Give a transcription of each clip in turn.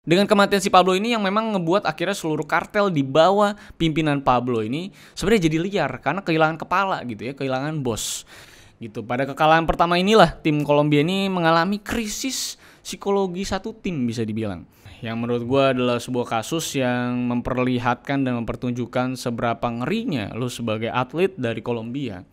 Dengan kematian si Pablo ini yang memang ngebuat akhirnya seluruh kartel di bawah pimpinan Pablo ini sebenarnya jadi liar karena kehilangan kepala gitu ya, kehilangan bos. Gitu. Pada kekalahan pertama inilah tim Kolombia ini mengalami krisis psikologi satu tim bisa dibilang. Yang menurut gue adalah sebuah kasus yang memperlihatkan dan mempertunjukkan seberapa ngerinya lo sebagai atlet dari Kolombia.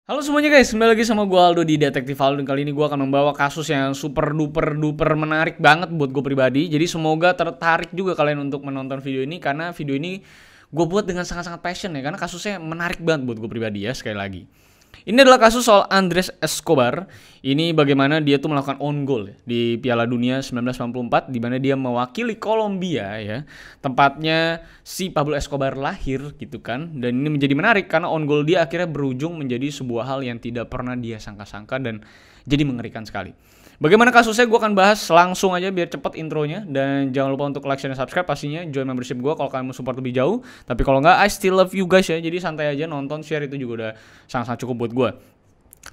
Halo semuanya guys, kembali lagi sama gue Aldo di Detektif Aldo. Dan kali ini gue akan membawa kasus yang super duper menarik banget buat gue pribadi. Jadi semoga tertarik juga kalian untuk menonton video ini, karena video ini gue buat dengan sangat-sangat passion ya, karena kasusnya menarik banget buat gue pribadi ya, sekali lagi. Ini adalah kasus soal Andrés Escobar. Ini bagaimana dia tuh melakukan own goal di Piala Dunia 1994, di mana dia mewakili Kolombia ya. Tempatnya si Pablo Escobar lahir gitu kan. Dan ini menjadi menarik karena own goal dia akhirnya berujung menjadi sebuah hal yang tidak pernah dia sangka-sangka dan jadi mengerikan sekali. Bagaimana kasusnya gue akan bahas langsung aja biar cepet intronya. Dan jangan lupa untuk like, share, dan subscribe. Pastinya join membership gue kalau kalian mau support lebih jauh. Tapi kalau nggak, I still love you guys ya. Jadi santai aja, nonton, share itu juga udah sangat-sangat cukup buat gue.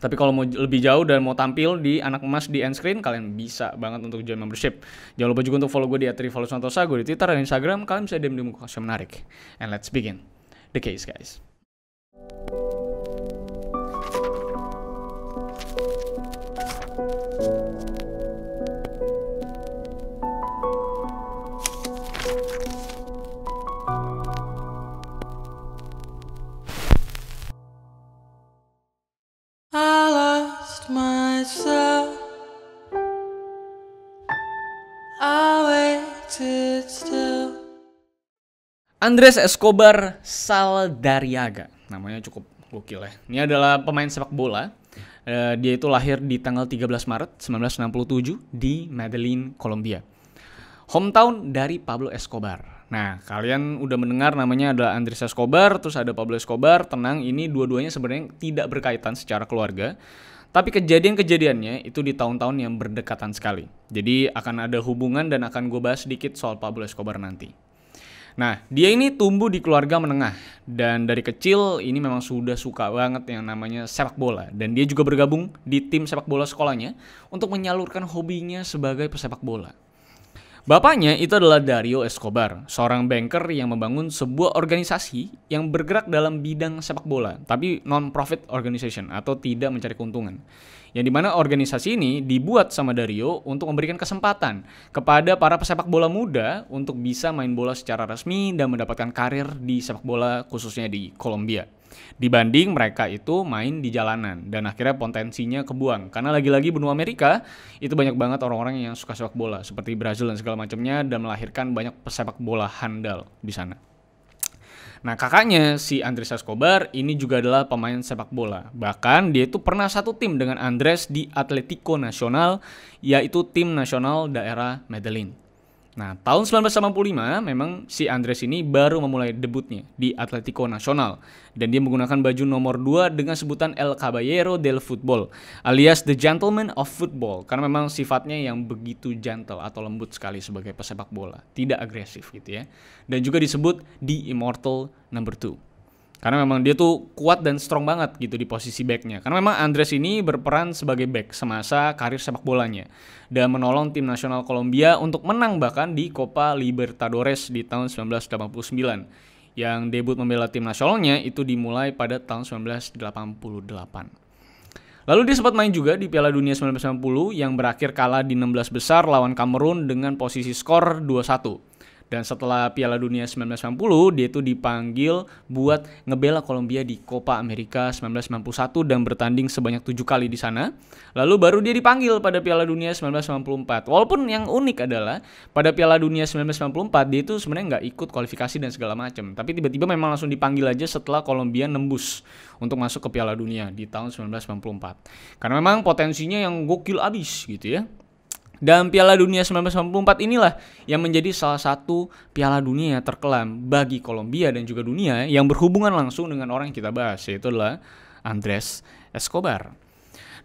Tapi kalau mau lebih jauh dan mau tampil di anak emas di end screen, kalian bisa banget untuk join membership. Jangan lupa juga untuk follow gue di @rivaldosantosa, gue di Twitter dan Instagram. Kalian bisa DM di muka kasus yang menarik. And let's begin the case guys. Andrés Escobar Saldarriaga, namanya cukup gokil ya. Ini adalah pemain sepak bola. Dia itu lahir di tanggal 13 Maret 1967 di Medellin, Kolombia. Hometown dari Pablo Escobar. Nah, kalian udah mendengar namanya adalah Andrés Escobar, terus ada Pablo Escobar. Tenang, ini dua-duanya sebenarnya tidak berkaitan secara keluarga. Tapi kejadian-kejadiannya itu di tahun-tahun yang berdekatan sekali. Jadi akan ada hubungan dan akan gue bahas sedikit soal Pablo Escobar nanti. Nah, dia ini tumbuh di keluarga menengah. Dan dari kecil ini memang sudah suka banget yang namanya sepak bola. Dan dia juga bergabung di tim sepak bola sekolahnya untuk menyalurkan hobinya sebagai pesepak bola. Bapaknya itu adalah Dario Escobar, seorang banker yang membangun sebuah organisasi yang bergerak dalam bidang sepak bola, tapi non-profit organization atau tidak mencari keuntungan. Yang dimana organisasi ini dibuat sama Dario untuk memberikan kesempatan kepada para pesepak bola muda untuk bisa main bola secara resmi dan mendapatkan karir di sepak bola khususnya di Kolombia. Dibanding mereka itu main di jalanan dan akhirnya potensinya kebuang. Karena lagi-lagi benua Amerika itu banyak banget orang-orang yang suka sepak bola seperti Brazil dan segala macamnya dan melahirkan banyak pesepak bola handal di sana. Nah, kakaknya si Andrés Escobar ini juga adalah pemain sepak bola. Bahkan dia itu pernah satu tim dengan Andrés di Atlético Nacional, yaitu tim nasional daerah Medellin. Nah, tahun 1985 memang si Andrés ini baru memulai debutnya di Atlético Nacional. Dan dia menggunakan baju nomor 2 dengan sebutan El Caballero del Fútbol, alias The Gentleman of Football. Karena memang sifatnya yang begitu gentle atau lembut sekali sebagai pesepak bola. Tidak agresif gitu ya. Dan juga disebut The Immortal Number 2. Karena memang dia tuh kuat dan strong banget gitu di posisi backnya. Karena memang Andrés ini berperan sebagai back semasa karir sepak bolanya. Dan menolong tim nasional Kolombia untuk menang bahkan di Copa Libertadores di tahun 1989. Yang debut membela tim nasionalnya itu dimulai pada tahun 1988. Lalu dia sempat main juga di Piala Dunia 1990 yang berakhir kalah di 16 besar lawan Kamerun dengan posisi skor 2-1. Dan setelah Piala Dunia 1990, dia itu dipanggil buat ngebela Kolombia di Copa America 1991 dan bertanding sebanyak 7 kali di sana. Lalu baru dia dipanggil pada Piala Dunia 1994. Walaupun yang unik adalah pada Piala Dunia 1994 dia itu sebenarnya nggak ikut kualifikasi dan segala macam. Tapi tiba-tiba memang langsung dipanggil aja setelah Kolombia nembus untuk masuk ke Piala Dunia di tahun 1994. Karena memang potensinya yang gokil abis gitu ya. Dan Piala Dunia 1994 inilah yang menjadi salah satu Piala Dunia terkelam bagi Kolombia dan juga dunia yang berhubungan langsung dengan orang yang kita bahas, yaitu adalah Andrés Escobar.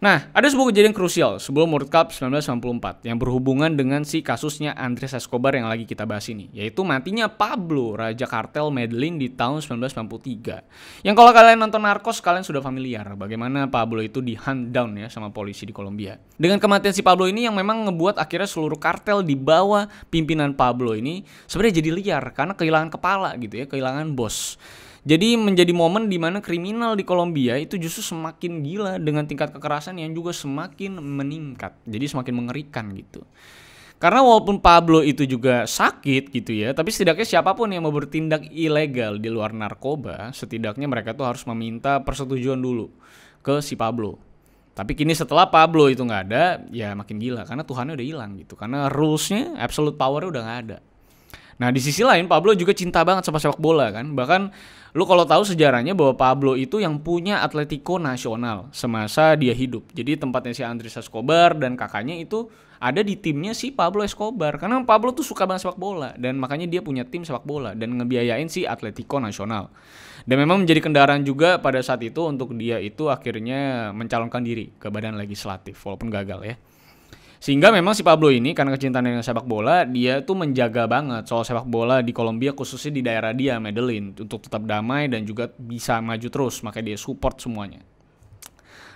Nah, ada sebuah kejadian krusial sebelum World Cup 1994 yang berhubungan dengan si kasusnya Andres Escobar yang lagi kita bahas ini, yaitu matinya Pablo, raja kartel Medellin di tahun 1993. Yang kalau kalian nonton Narcos, kalian sudah familiar bagaimana Pablo itu di hunt down ya sama polisi di Kolombia. Dengan kematian si Pablo ini yang memang ngebuat akhirnya seluruh kartel di bawah pimpinan Pablo ini sebenarnya jadi liar karena kehilangan kepala gitu ya, kehilangan bos. Jadi menjadi momen di mana kriminal di Kolombia itu justru semakin gila dengan tingkat kekerasan yang juga semakin meningkat. Jadi semakin mengerikan gitu. Karena walaupun Pablo itu juga sakit gitu ya, tapi setidaknya siapapun yang mau bertindak ilegal di luar narkoba, setidaknya mereka tuh harus meminta persetujuan dulu ke si Pablo. Tapi kini setelah Pablo itu nggak ada, ya makin gila karena Tuhannya udah hilang gitu. Karena rulesnya, absolute powernya udah nggak ada. Nah di sisi lain Pablo juga cinta banget sama sepak bola kan. Bahkan lu kalau tahu sejarahnya bahwa Pablo itu yang punya Atletico Nacional semasa dia hidup. Jadi tempatnya si Andres Escobar dan kakaknya itu ada di timnya si Pablo Escobar. Karena Pablo tuh suka banget sepak bola dan makanya dia punya tim sepak bola dan ngebiayain si Atletico Nacional. Dan memang menjadi kendaraan juga pada saat itu untuk dia itu akhirnya mencalonkan diri ke badan legislatif walaupun gagal ya. Sehingga memang si Pablo ini karena kecintaan dengan sepak bola, dia tuh menjaga banget soal sepak bola di Kolombia khususnya di daerah dia, Medellin, untuk tetap damai dan juga bisa maju terus, makanya dia support semuanya.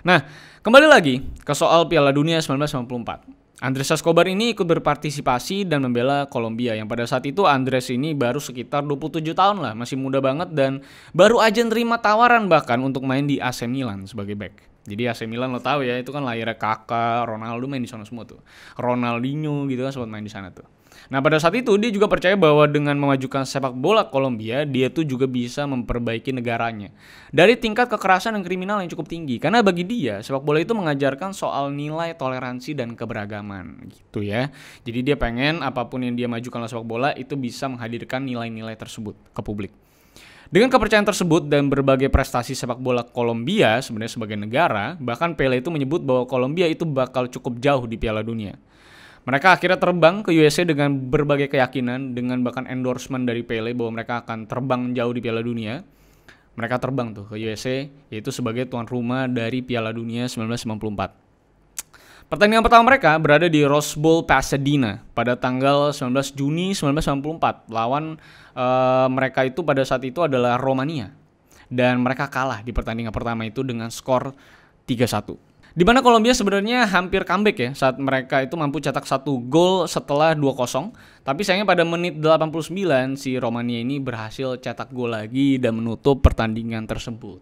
Nah, kembali lagi ke soal Piala Dunia 1994. Andres Escobar ini ikut berpartisipasi dan membela Kolombia yang pada saat itu Andres ini baru sekitar 27 tahun lah, masih muda banget dan baru aja nerima tawaran bahkan untuk main di AC Milan sebagai back. Jadi AC Milan lo tahu ya, itu kan lahirnya Kakak, Ronaldo main di sana semua tuh. Ronaldinho gitu kan sempat main di sana tuh. Nah, pada saat itu dia juga percaya bahwa dengan memajukan sepak bola Kolombia, dia tuh juga bisa memperbaiki negaranya dari tingkat kekerasan dan kriminal yang cukup tinggi. Karena bagi dia, sepak bola itu mengajarkan soal nilai toleransi dan keberagaman gitu ya. Jadi dia pengen apapun yang dia majukan oleh sepak bola itu bisa menghadirkan nilai-nilai tersebut ke publik. Dengan kepercayaan tersebut dan berbagai prestasi sepak bola Kolombia sebenarnya sebagai negara, bahkan Pele itu menyebut bahwa Kolombia itu bakal cukup jauh di Piala Dunia. Mereka akhirnya terbang ke USA dengan berbagai keyakinan, dengan bahkan endorsement dari Pele bahwa mereka akan terbang jauh di Piala Dunia. Mereka terbang tuh ke USA, yaitu sebagai tuan rumah dari Piala Dunia 1994. Pertandingan pertama mereka berada di Rose Bowl Pasadena pada tanggal 19 Juni 1994. Lawan mereka itu pada saat itu adalah Romania. Dan mereka kalah di pertandingan pertama itu dengan skor 3-1. Di mana Kolombia sebenarnya hampir comeback ya saat mereka itu mampu cetak 1 gol setelah 2-0. Tapi sayangnya pada menit 89 si Romania ini berhasil cetak gol lagi dan menutup pertandingan tersebut.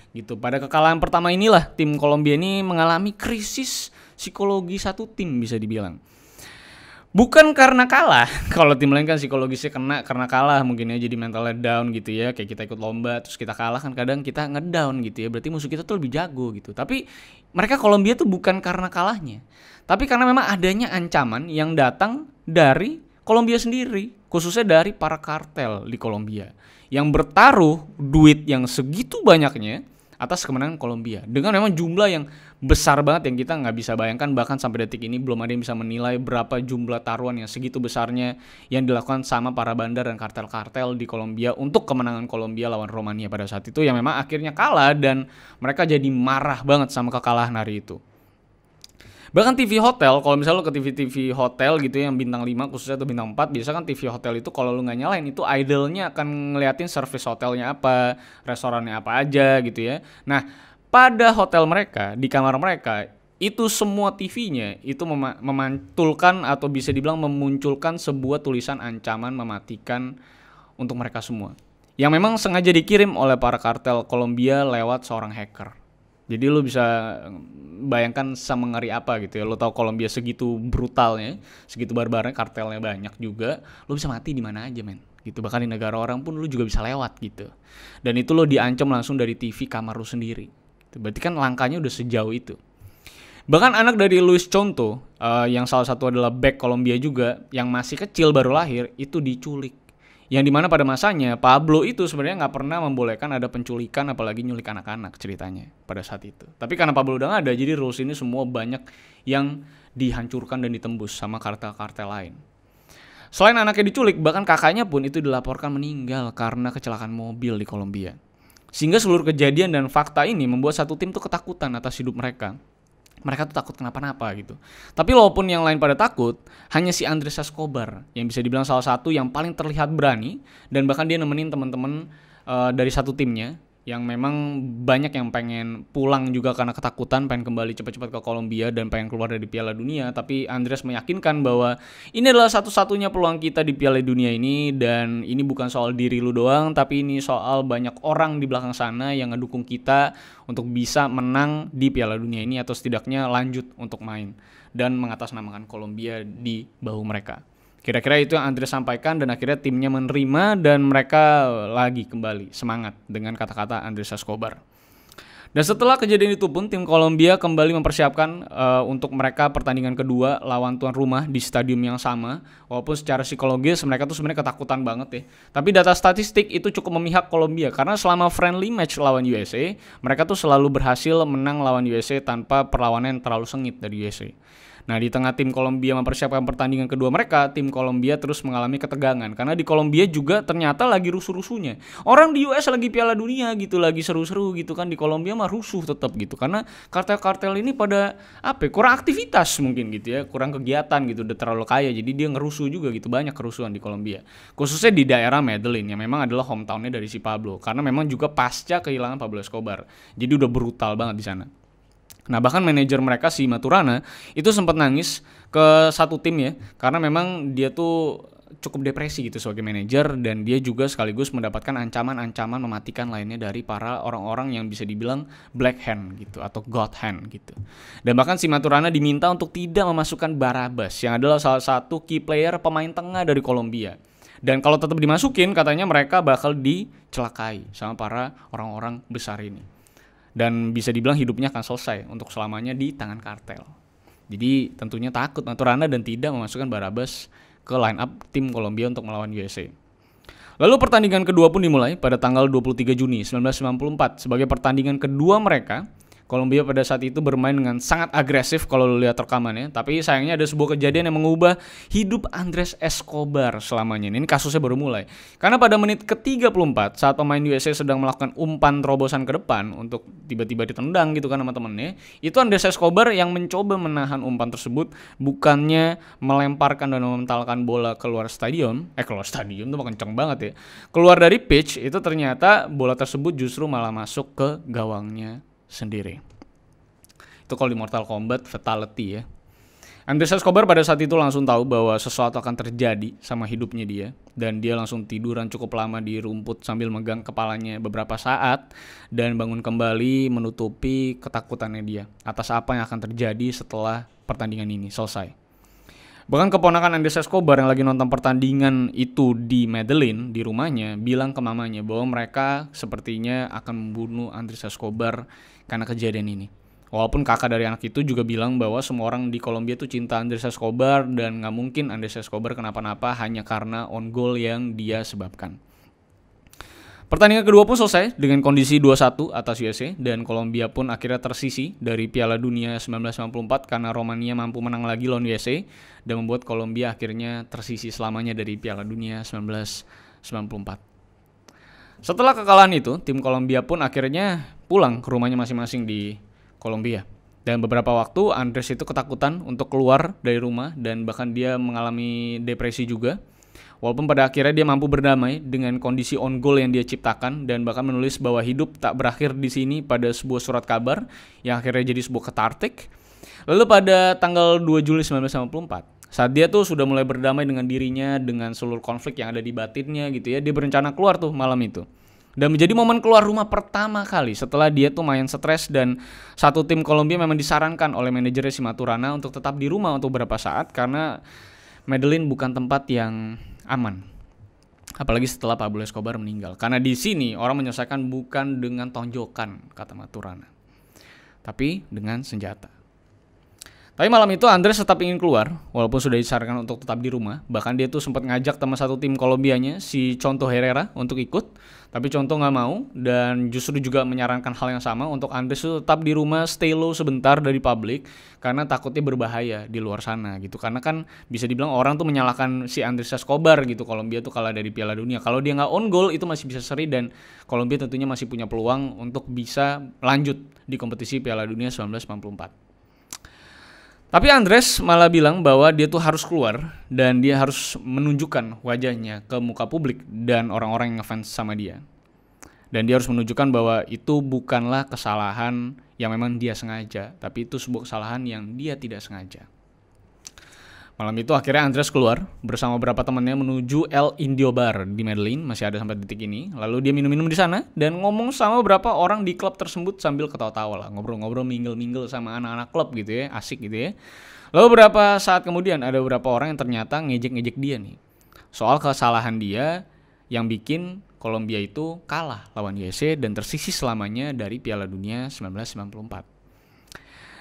Gitu. Pada kekalahan pertama inilah tim Kolombia ini mengalami krisis psikologi satu tim bisa dibilang. Bukan karena kalah, kalau tim lain kan psikologisnya kena karena kalah mungkin ya jadi mentalnya down gitu ya. Kayak kita ikut lomba terus kita kalah kan kadang kita ngedown gitu ya. Berarti musuh kita tuh lebih jago gitu. Tapi mereka Kolombia tuh bukan karena kalahnya. Tapi karena memang adanya ancaman yang datang dari Kolombia sendiri. Khususnya dari para kartel di Kolombia. Yang bertaruh duit yang segitu banyaknya atas kemenangan Kolombia dengan memang jumlah yang besar banget yang kita nggak bisa bayangkan, bahkan sampai detik ini belum ada yang bisa menilai berapa jumlah taruhan yang segitu besarnya yang dilakukan sama para bandar dan kartel-kartel di Kolombia untuk kemenangan Kolombia lawan Romania pada saat itu yang memang akhirnya kalah dan mereka jadi marah banget sama kekalahan hari itu. Bahkan TV hotel, kalau misalnya lo ke TV hotel gitu ya, yang bintang 5 khususnya atau bintang 4, biasa kan TV hotel itu kalau lo nggak nyalain itu idolnya akan ngeliatin service hotelnya apa, restorannya apa aja gitu ya. Nah, pada hotel mereka, di kamar mereka, itu semua TV-nya itu memantulkan atau bisa dibilang memunculkan sebuah tulisan ancaman mematikan untuk mereka semua. Yang memang sengaja dikirim oleh para kartel Kolombia lewat seorang hacker. Jadi lo bisa bayangkan sama ngeri apa gitu ya. Lo tahu Kolombia segitu brutalnya, segitu barbarnya, kartelnya banyak juga. Lo bisa mati di mana aja men. Gitu. Bahkan di negara orang pun lo juga bisa lewat gitu. Dan itu lo diancam langsung dari TV kamar lo sendiri. Gitu. Berarti kan langkahnya udah sejauh itu. Bahkan anak dari Luis Conto, yang salah satu adalah back Kolombia juga, yang masih kecil baru lahir, itu diculik. Yang dimana pada masanya Pablo itu sebenarnya nggak pernah membolehkan ada penculikan apalagi nyulik anak-anak ceritanya pada saat itu. Tapi karena Pablo udah nggak ada, jadi rules ini semua banyak yang dihancurkan dan ditembus sama kartel-kartel lain. Selain anaknya diculik, bahkan kakaknya pun itu dilaporkan meninggal karena kecelakaan mobil di Kolombia. Sehingga seluruh kejadian dan fakta ini membuat satu tim tuh ketakutan atas hidup mereka. mereka tuh takut kenapa-napa gitu. Tapi walaupun yang lain pada takut, hanya si Andres Escobar yang bisa dibilang salah satu yang paling terlihat berani, dan bahkan dia nemenin teman-teman dari satu timnya yang memang banyak yang pengen pulang juga karena ketakutan, pengen kembali cepat-cepat ke Kolombia dan pengen keluar dari Piala Dunia. Tapi Andres meyakinkan bahwa ini adalah satu-satunya peluang kita di Piala Dunia ini, dan ini bukan soal diri lu doang, tapi ini soal banyak orang di belakang sana yang ngedukung kita untuk bisa menang di Piala Dunia ini, atau setidaknya lanjut untuk main dan mengatasnamakan Kolombia di bahu mereka. Kira-kira itu yang Andres sampaikan, dan akhirnya timnya menerima dan mereka lagi kembali semangat dengan kata-kata Andres Escobar. Dan setelah kejadian itu pun tim Kolombia kembali mempersiapkan untuk mereka pertandingan kedua lawan tuan rumah di stadium yang sama. Walaupun secara psikologis mereka tuh sebenarnya ketakutan banget ya. Tapi data statistik itu cukup memihak Kolombia karena selama friendly match lawan USA, mereka tuh selalu berhasil menang lawan USA tanpa perlawanan yang terlalu sengit dari USA. Nah, di tengah tim Kolombia mempersiapkan pertandingan kedua mereka, tim Kolombia terus mengalami ketegangan karena di Kolombia juga ternyata lagi rusuh-rusuhnya. Orang di US lagi Piala Dunia gitu, lagi seru-seru gitu kan, di Kolombia mah rusuh tetap gitu karena kartel-kartel ini pada kurang aktivitas mungkin gitu ya, kurang kegiatan gitu, udah terlalu kaya jadi dia ngerusuh juga gitu, banyak kerusuhan di Kolombia. Khususnya di daerah Medellin yang memang adalah hometownnya dari si Pablo, karena memang juga pasca kehilangan Pablo Escobar. Jadi udah brutal banget di sana. Nah, bahkan manajer mereka si Maturana itu sempat nangis ke satu tim ya, karena memang dia tuh cukup depresi gitu sebagai manajer, dan dia juga sekaligus mendapatkan ancaman-ancaman mematikan lainnya dari para orang-orang yang bisa dibilang black hand gitu atau god hand gitu. Dan bahkan si Maturana diminta untuk tidak memasukkan Barabas yang adalah salah satu key player pemain tengah dari Kolombia. Dan kalau tetap dimasukin katanya mereka bakal dicelakai sama para orang-orang besar ini. Dan bisa dibilang hidupnya akan selesai untuk selamanya di tangan kartel. Jadi tentunya takut Maturana dan tidak memasukkan Barabas ke line up tim Kolombia untuk melawan USA. Lalu pertandingan kedua pun dimulai pada tanggal 23 Juni 1994 sebagai pertandingan kedua mereka. Kolombia pada saat itu bermain dengan sangat agresif kalau lu lihat rekamannya, tapi sayangnya ada sebuah kejadian yang mengubah hidup Andres Escobar selamanya. Ini kasusnya baru mulai. Karena pada menit ke-34 saat pemain USA sedang melakukan umpan terobosan ke depan untuk tiba-tiba ditendang gitu kan sama temennya, itu Andres Escobar yang mencoba menahan umpan tersebut, bukannya melemparkan dan mementalkan bola keluar stadion. Keluar stadion tuh kenceng banget ya. Keluar dari pitch, itu ternyata bola tersebut justru malah masuk ke gawangnya sendiri. Itu kalau di Mortal Kombat fatality ya. Andres Escobar pada saat itu langsung tahu bahwa sesuatu akan terjadi sama hidupnya dia, dan dia langsung tiduran cukup lama di rumput sambil megang kepalanya beberapa saat dan bangun kembali menutupi ketakutannya dia atas apa yang akan terjadi setelah pertandingan ini selesai. Bahkan keponakan Andres Escobar yang lagi nonton pertandingan itu di Medellin di rumahnya bilang ke mamanya bahwa mereka sepertinya akan membunuh Andres Escobar karena kejadian ini. Walaupun kakak dari anak itu juga bilang bahwa semua orang di Kolombia tuh cinta Andres Escobar dan gak mungkin Andres Escobar kenapa-napa hanya karena on goal yang dia sebabkan. Pertandingan kedua pun selesai dengan kondisi 2-1 atas USA, dan Kolombia pun akhirnya tersisih dari Piala Dunia 1994 karena Romania mampu menang lagi lawan USA dan membuat Kolombia akhirnya tersisih selamanya dari Piala Dunia 1994. Setelah kekalahan itu, tim Kolombia pun akhirnya pulang ke rumahnya masing-masing di Kolombia. Dan beberapa waktu Andres itu ketakutan untuk keluar dari rumah dan bahkan dia mengalami depresi juga. Walaupun pada akhirnya dia mampu berdamai dengan kondisi on goal yang dia ciptakan dan bahkan menulis bahwa hidup tak berakhir di sini pada sebuah surat kabar yang akhirnya jadi sebuah cathartic. Lalu pada tanggal 2 Juli 1994, saat dia tuh sudah mulai berdamai dengan dirinya, dengan seluruh konflik yang ada di batinnya gitu ya, dia berencana keluar tuh malam itu. Dan menjadi momen keluar rumah pertama kali setelah dia tuh main stres, dan satu tim Kolombia memang disarankan oleh manajernya si Maturana untuk tetap di rumah untuk beberapa saat karena Medellin bukan tempat yang aman. Apalagi setelah Pablo Escobar meninggal. Karena di sini orang menyelesaikan bukan dengan tonjokan, kata Maturana, tapi dengan senjata. Tapi malam itu Andres tetap ingin keluar, walaupun sudah disarankan untuk tetap di rumah. Bahkan dia tuh sempat ngajak teman satu tim Kolombianya, si Chonto Herrera, untuk ikut. Tapi Chonto nggak mau, dan justru juga menyarankan hal yang sama untuk Andres tuh tetap di rumah, stay low sebentar dari publik, karena takutnya berbahaya di luar sana gitu. Karena kan bisa dibilang orang tuh menyalahkan si Andres Escobar gitu, Kolombia tuh kalah dari Piala Dunia. Kalau dia nggak on goal itu masih bisa seri, dan Kolombia tentunya masih punya peluang untuk bisa lanjut di kompetisi Piala Dunia 1994. Tapi Andres malah bilang bahwa dia tuh harus keluar dan dia harus menunjukkan wajahnya ke muka publik dan orang-orang yang ngefans sama dia. Dan dia harus menunjukkan bahwa itu bukanlah kesalahan yang memang dia sengaja, tapi itu sebuah kesalahan yang dia tidak sengaja. Malam itu akhirnya Andres keluar bersama beberapa temannya menuju El Indio Bar di Medellin, masih ada sampai detik ini. Lalu dia minum-minum di sana dan ngomong sama beberapa orang di klub tersebut sambil ketawa-tawa lah, ngobrol-ngobrol, mingle-mingle sama anak-anak klub gitu ya, asik gitu ya. Lalu beberapa saat kemudian ada beberapa orang yang ternyata ngejek-ngejek dia nih soal kesalahan dia yang bikin Kolombia itu kalah lawan USA dan tersisih selamanya dari Piala Dunia 1994.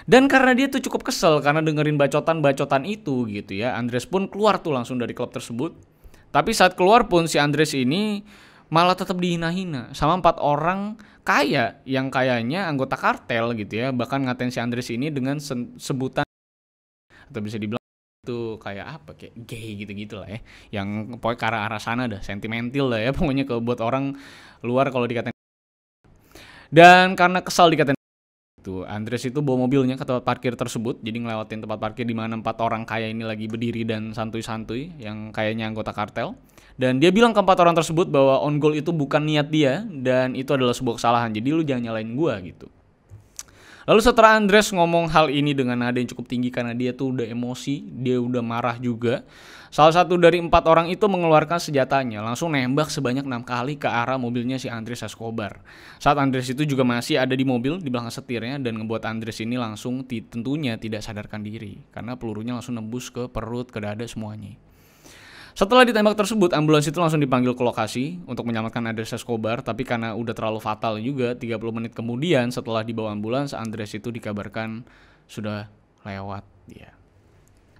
Dan karena dia tuh cukup kesel karena dengerin bacotan-bacotan itu gitu ya, Andres pun keluar tuh langsung dari klub tersebut. Tapi saat keluar pun si Andres ini malah tetap dihina-hina sama 4 orang kaya yang kayaknya anggota kartel gitu ya. Bahkan ngatain si Andres ini dengan sebutan, atau bisa dibilang itu kayak apa, kayak gay gitu-gitu lah ya. Yang pokoknya ke arah sana dah, sentimental lah ya pokoknya ke buat orang luar kalau dikatain. Dan karena kesal dikatain Andres itu bawa mobilnya ke tempat parkir tersebut, jadi ngelewatin tempat parkir di mana 4 orang kaya ini lagi berdiri dan santuy-santuy yang kayaknya anggota kartel. Dan dia bilang ke 4 orang tersebut bahwa on goal itu bukan niat dia dan itu adalah sebuah kesalahan. Jadi lu jangan nyalain gua gitu. Lalu setelah Andres ngomong hal ini dengan nada yang cukup tinggi karena dia tuh udah emosi, dia udah marah juga. Salah satu dari 4 orang itu mengeluarkan senjatanya, langsung nembak sebanyak 6 kali ke arah mobilnya si Andres Escobar. Saat Andres itu juga masih ada di mobil di belakang setirnya dan ngebuat Andres ini langsung tentunya tidak sadarkan diri karena pelurunya langsung nembus ke perut, ke dada semuanya. Setelah ditembak tersebut, ambulans itu langsung dipanggil ke lokasi untuk menyelamatkan Andres Escobar, tapi karena udah terlalu fatal juga, 30 menit kemudian setelah dibawa ambulans, Andres itu dikabarkan sudah lewat dia.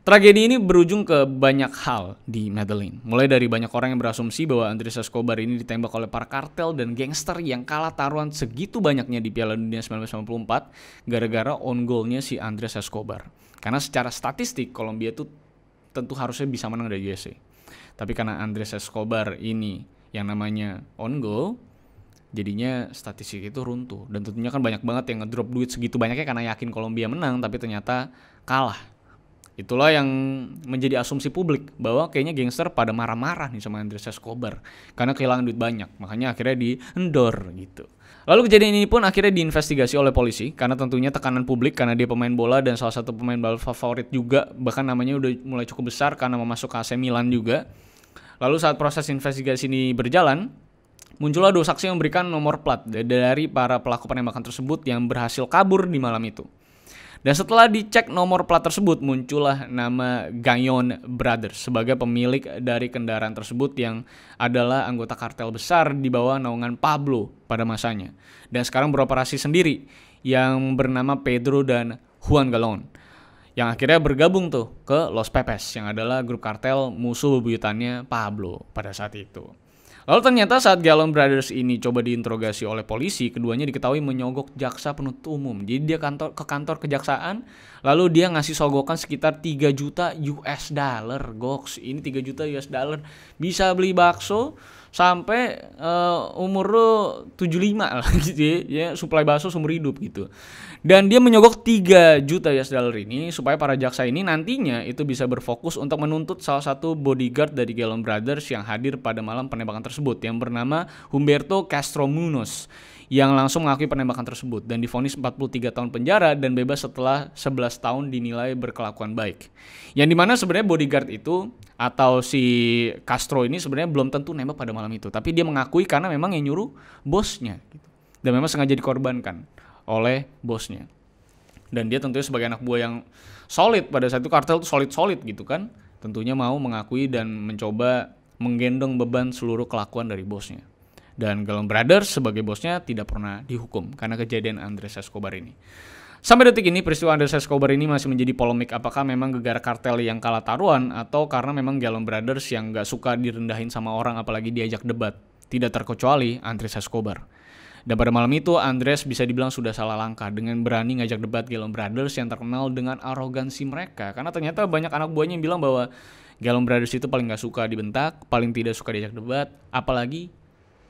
Tragedi ini berujung ke banyak hal di Medellin. Mulai dari banyak orang yang berasumsi bahwa Andres Escobar ini ditembak oleh para kartel dan gangster yang kalah taruhan segitu banyaknya di Piala Dunia 1994 gara-gara on goalnya si Andres Escobar. Karena secara statistik, Kolombia itu tentu harusnya bisa menang dari USA. Tapi karena Andres Escobar ini yang namanya on goal, jadinya statistik itu runtuh. Dan tentunya kan banyak banget yang ngedrop duit segitu banyaknya karena yakin Kolombia menang, tapi ternyata kalah. Itulah yang menjadi asumsi publik bahwa kayaknya gangster pada marah-marah nih sama Andres Escobar karena kehilangan duit banyak. Makanya akhirnya di-endor gitu. Lalu kejadian ini pun akhirnya diinvestigasi oleh polisi karena tentunya tekanan publik karena dia pemain bola dan salah satu pemain bola favorit juga, bahkan namanya udah mulai cukup besar karena mau masuk ke AC Milan juga. Lalu saat proses investigasi ini berjalan, muncullah 2 saksi yang memberikan nomor plat dari para pelaku penembakan tersebut yang berhasil kabur di malam itu. Dan setelah dicek nomor plat tersebut, muncullah nama Gayon Brothers sebagai pemilik dari kendaraan tersebut yang adalah anggota kartel besar di bawah naungan Pablo pada masanya. Dan sekarang beroperasi sendiri yang bernama Pedro dan Juan Galon, yang akhirnya bergabung tuh ke Los Pepes yang adalah grup kartel musuh bebuyutannya Pablo pada saat itu. Lalu ternyata saat Galon Brothers ini coba diinterogasi oleh polisi, keduanya diketahui menyogok jaksa penuntut umum. Jadi dia ke kantor kejaksaan, lalu dia ngasih sogokan sekitar 3 juta US dollar. Goks, ini 3 juta US dollar bisa beli bakso sampai umur lu 75 lah gitu ya, supply bakso seumur hidup gitu. Dan dia menyogok 3 juta US dollar ini supaya para jaksa ini nantinya itu bisa berfokus untuk menuntut salah satu bodyguard dari Galon Brothers yang hadir pada malam penembakan tersebut yang bernama Humberto Castro Munoz, yang langsung mengakui penembakan tersebut dan divonis 43 tahun penjara dan bebas setelah 11 tahun dinilai berkelakuan baik. Yang dimana sebenarnya bodyguard itu atau si Castro ini sebenarnya belum tentu nembak pada malam itu, tapi dia mengakui karena memang yang nyuruh bosnya gitu. Dan memang sengaja dikorbankan oleh bosnya. Dan dia tentunya sebagai anak buah yang solid pada saat itu, kartel itu solid gitu kan, tentunya mau mengakui dan mencoba menggendong beban seluruh kelakuan dari bosnya. Dan Galon Brothers sebagai bosnya tidak pernah dihukum karena kejadian Andres Escobar ini. Sampai detik ini peristiwa Andres Escobar ini masih menjadi polemik, apakah memang gegara kartel yang kalah taruhan atau karena memang Galon Brothers yang gak suka direndahin sama orang apalagi diajak debat. Tidak terkecuali Andres Escobar. Dan pada malam itu Andres bisa dibilang sudah salah langkah dengan berani ngajak debat Galon Brothers yang terkenal dengan arogansi mereka. Karena ternyata banyak anak buahnya yang bilang bahwa Galon Brothers itu paling gak suka dibentak, paling tidak suka diajak debat, apalagi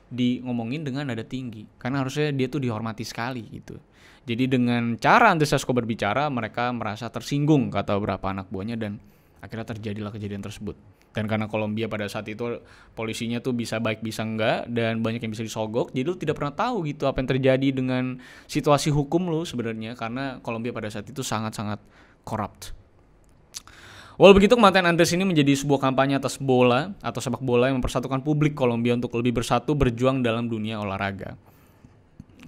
di ngomongin dengan nada tinggi, karena harusnya dia tuh dihormati sekali gitu. Jadi dengan cara Andres Escobar berbicara, mereka merasa tersinggung, kata beberapa anak buahnya, dan akhirnya terjadilah kejadian tersebut. Dan karena Kolombia pada saat itu polisinya tuh bisa baik bisa enggak, dan banyak yang bisa disogok, jadi lu tidak pernah tahu gitu apa yang terjadi dengan situasi hukum lu sebenarnya, karena Kolombia pada saat itu sangat-sangat corrupt. Walau begitu, kematian Andres ini menjadi sebuah kampanye atas bola atau sepak bola yang mempersatukan publik Kolombia untuk lebih bersatu berjuang dalam dunia olahraga,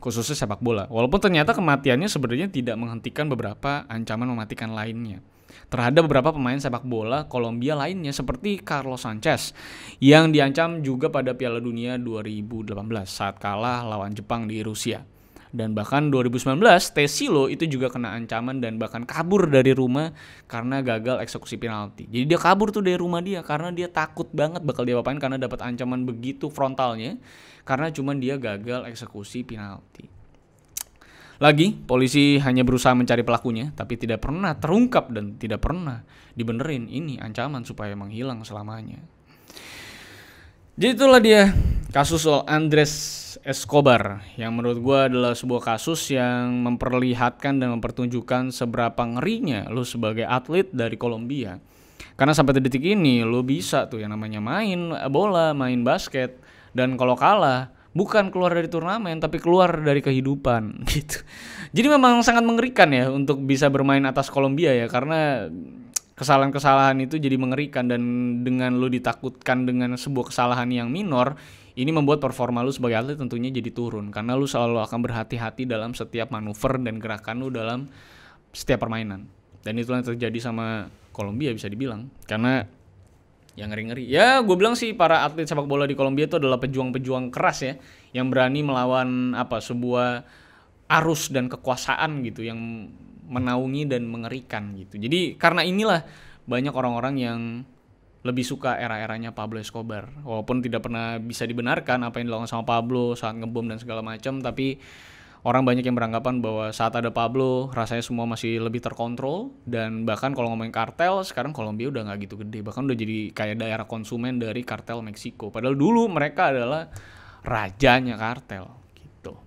khususnya sepak bola. Walaupun ternyata kematiannya sebenarnya tidak menghentikan beberapa ancaman mematikan lainnya terhadap beberapa pemain sepak bola Kolombia lainnya, seperti Carlos Sanchez yang diancam juga pada Piala Dunia 2018 saat kalah lawan Jepang di Rusia. Dan bahkan 2019 Tessilo itu juga kena ancaman dan bahkan kabur dari rumah karena gagal eksekusi penalti. Jadi dia kabur tuh dari rumah dia karena dia takut banget bakal diapain karena dapat ancaman begitu frontalnya, karena cuman dia gagal eksekusi penalti. Lagi, polisi hanya berusaha mencari pelakunya, tapi tidak pernah terungkap dan tidak pernah dibenerin. Ini ancaman supaya menghilang selamanya. Jadi itulah dia kasus soal Andres Escobar, yang menurut gue adalah sebuah kasus yang memperlihatkan dan mempertunjukkan seberapa ngerinya lu sebagai atlet dari Kolombia. Karena sampai detik ini lu bisa tuh yang namanya main bola, main basket, dan kalau kalah bukan keluar dari turnamen tapi keluar dari kehidupan gitu. Jadi memang sangat mengerikan ya untuk bisa bermain atas Kolombia ya, karena kesalahan-kesalahan itu jadi mengerikan, dan dengan lu ditakutkan dengan sebuah kesalahan yang minor, ini membuat performa lu sebagai atlet tentunya jadi turun, karena lu selalu akan berhati-hati dalam setiap manuver dan gerakan lu dalam setiap permainan. Dan itu yang terjadi sama Kolombia bisa dibilang, karena yang ngeri-ngeri. Ya gue bilang sih para atlet sepak bola di Kolombia itu adalah pejuang-pejuang keras ya, yang berani melawan sebuah arus dan kekuasaan gitu yang menaungi dan mengerikan gitu. Jadi karena inilah banyak orang-orang yang lebih suka era-eranya Pablo Escobar. Walaupun tidak pernah bisa dibenarkan apa yang dilakukan sama Pablo saat ngebom dan segala macam, tapi orang banyak yang beranggapan bahwa saat ada Pablo rasanya semua masih lebih terkontrol. Dan bahkan kalau ngomongin kartel, sekarang Kolombia udah gak gitu gede, bahkan udah jadi kayak daerah konsumen dari kartel Meksiko, padahal dulu mereka adalah rajanya kartel gitu.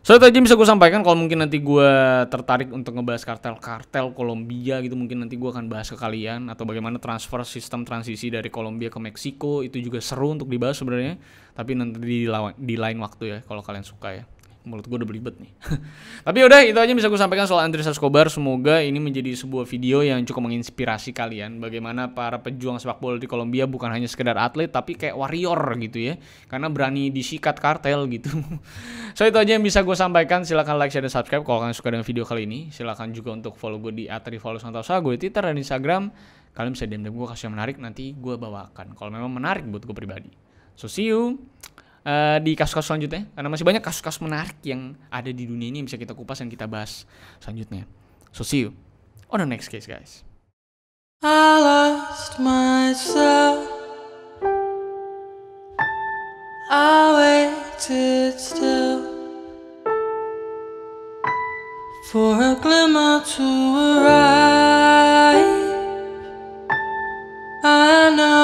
So itu aja bisa gue sampaikan. Kalau mungkin nanti gue tertarik untuk ngebahas kartel-kartel Kolombia gitu, mungkin nanti gue akan bahas ke kalian, atau bagaimana transfer sistem transisi dari Kolombia ke Meksiko, itu juga seru untuk dibahas sebenarnya, tapi nanti di lain waktu ya kalau kalian suka ya. Mulut gue udah belibet nih. Tapi udah, itu aja bisa gue sampaikan soal Andres Escobar. Semoga ini menjadi sebuah video yang cukup menginspirasi kalian bagaimana para pejuang sepak bola di Kolombia bukan hanya sekedar atlet, tapi kayak warrior gitu ya, karena berani disikat kartel gitu. So itu aja yang bisa gue sampaikan. Silahkan like, share, dan subscribe kalau kalian suka dengan video kali ini. Silahkan juga untuk follow gue di @rivaldosantosa, gue di Twitter dan Instagram. Kalian bisa DM gue kasih yang menarik, nanti gue bawakan kalau memang menarik buat gue pribadi. So see you di kasus-kasus selanjutnya, karena masih banyak kasus-kasus menarik yang ada di dunia ini yang bisa kita kupas dan kita bahas selanjutnya. So see you on the next case, guys. I lost myself. I waited still for a glimmer to arrive. I know